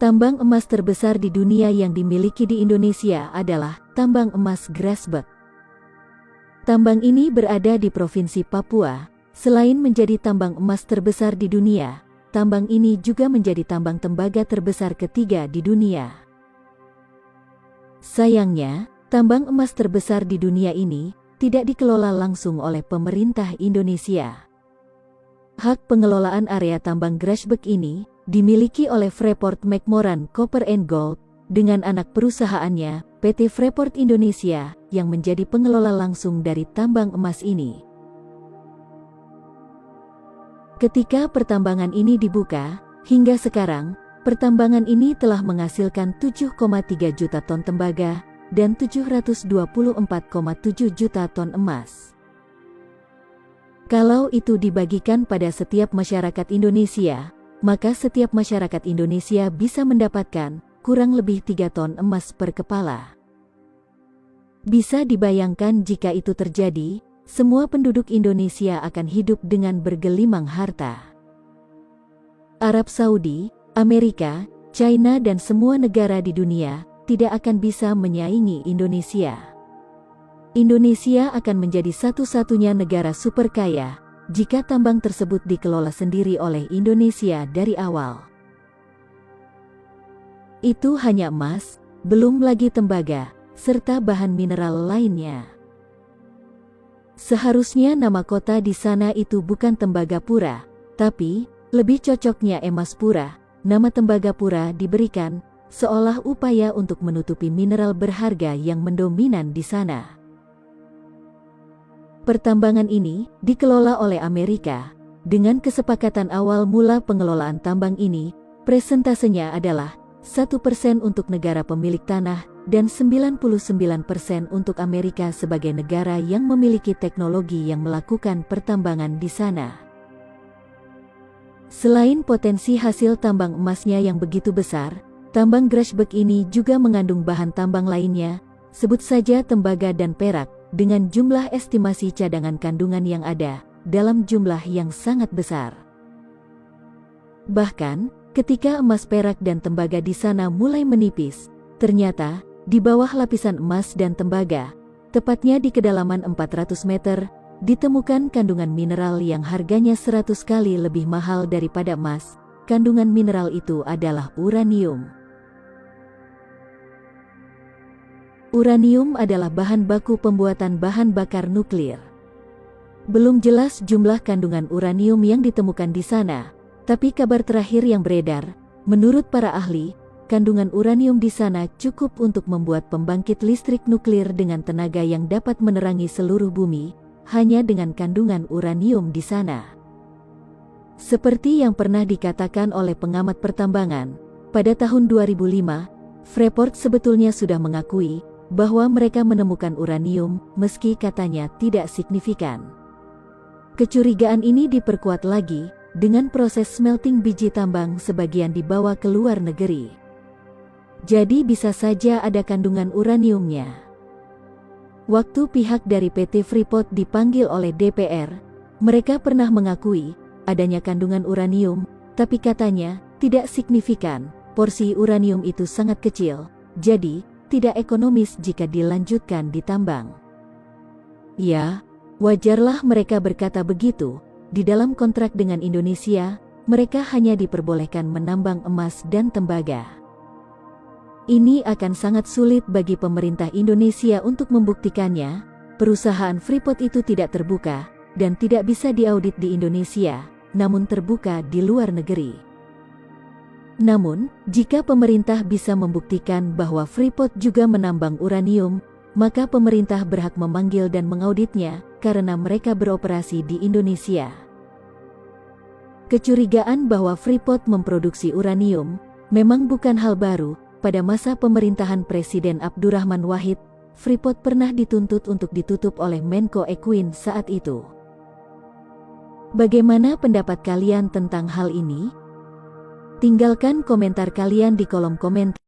Tambang emas terbesar di dunia yang dimiliki di Indonesia adalah tambang emas Grasberg. Tambang ini berada di Provinsi Papua. Selain menjadi tambang emas terbesar di dunia, tambang ini juga menjadi tambang tembaga terbesar ketiga di dunia. Sayangnya, tambang emas terbesar di dunia ini tidak dikelola langsung oleh pemerintah Indonesia. Hak pengelolaan area tambang Grasberg ini dimiliki oleh Freeport-McMoRan Copper and Gold dengan anak perusahaannya, PT Freeport Indonesia, yang menjadi pengelola langsung dari tambang emas ini. Ketika pertambangan ini dibuka, hingga sekarang, pertambangan ini telah menghasilkan 7,3 juta ton tembaga dan 724,7 juta ton emas. Kalau itu dibagikan pada setiap masyarakat Indonesia, maka setiap masyarakat Indonesia bisa mendapatkan kurang lebih 3 ton emas per kepala. Bisa dibayangkan jika itu terjadi, semua penduduk Indonesia akan hidup dengan bergelimang harta. Arab Saudi, Amerika, China dan semua negara di dunia tidak akan bisa menyaingi Indonesia. Indonesia akan menjadi satu-satunya negara super kaya jika tambang tersebut dikelola sendiri oleh Indonesia dari awal. Itu hanya emas, belum lagi tembaga, serta bahan mineral lainnya. Seharusnya nama kota di sana itu bukan Tembagapura, tapi lebih cocoknya Emaspura. Nama Tembagapura diberikan seolah upaya untuk menutupi mineral berharga yang mendominan di sana. Pertambangan ini dikelola oleh Amerika. Dengan kesepakatan awal mula pengelolaan tambang ini, presentasenya adalah 1% untuk negara pemilik tanah dan 99% untuk Amerika sebagai negara yang memiliki teknologi yang melakukan pertambangan di sana. Selain potensi hasil tambang emasnya yang begitu besar, tambang Grasberg ini juga mengandung bahan tambang lainnya, sebut saja tembaga dan perak, dengan jumlah estimasi cadangan kandungan yang ada dalam jumlah yang sangat besar. Bahkan, ketika emas, perak dan tembaga di sana mulai menipis, ternyata di bawah lapisan emas dan tembaga, tepatnya di kedalaman 400 meter, ditemukan kandungan mineral yang harganya 100 kali lebih mahal daripada emas. Kandungan mineral itu adalah uranium. Uranium adalah bahan baku pembuatan bahan bakar nuklir. Belum jelas jumlah kandungan uranium yang ditemukan di sana, tapi kabar terakhir yang beredar, menurut para ahli, kandungan uranium di sana cukup untuk membuat pembangkit listrik nuklir dengan tenaga yang dapat menerangi seluruh bumi, hanya dengan kandungan uranium di sana. Seperti yang pernah dikatakan oleh pengamat pertambangan, pada tahun 2005, Freeport sebetulnya sudah mengakui bahwa mereka menemukan uranium, meski katanya tidak signifikan. Kecurigaan ini diperkuat lagi dengan proses smelting biji tambang sebagian dibawa ke luar negeri. Jadi bisa saja ada kandungan uraniumnya. Waktu pihak dari PT Freeport dipanggil oleh DPR, mereka pernah mengakui adanya kandungan uranium, tapi katanya tidak signifikan. Porsi uranium itu sangat kecil, jadi tidak ekonomis jika dilanjutkan ditambang. Ya, wajarlah mereka berkata begitu. Di dalam kontrak dengan Indonesia, mereka hanya diperbolehkan menambang emas dan tembaga. Ini akan sangat sulit bagi pemerintah Indonesia untuk membuktikannya. Perusahaan Freeport itu tidak terbuka dan tidak bisa diaudit di Indonesia, namun terbuka di luar negeri. Namun, jika pemerintah bisa membuktikan bahwa Freeport juga menambang uranium, maka pemerintah berhak memanggil dan mengauditnya karena mereka beroperasi di Indonesia. Kecurigaan bahwa Freeport memproduksi uranium memang bukan hal baru. Pada masa pemerintahan Presiden Abdurrahman Wahid, Freeport pernah dituntut untuk ditutup oleh Menko Equine saat itu. Bagaimana pendapat kalian tentang hal ini? Tinggalkan komentar kalian di kolom komentar.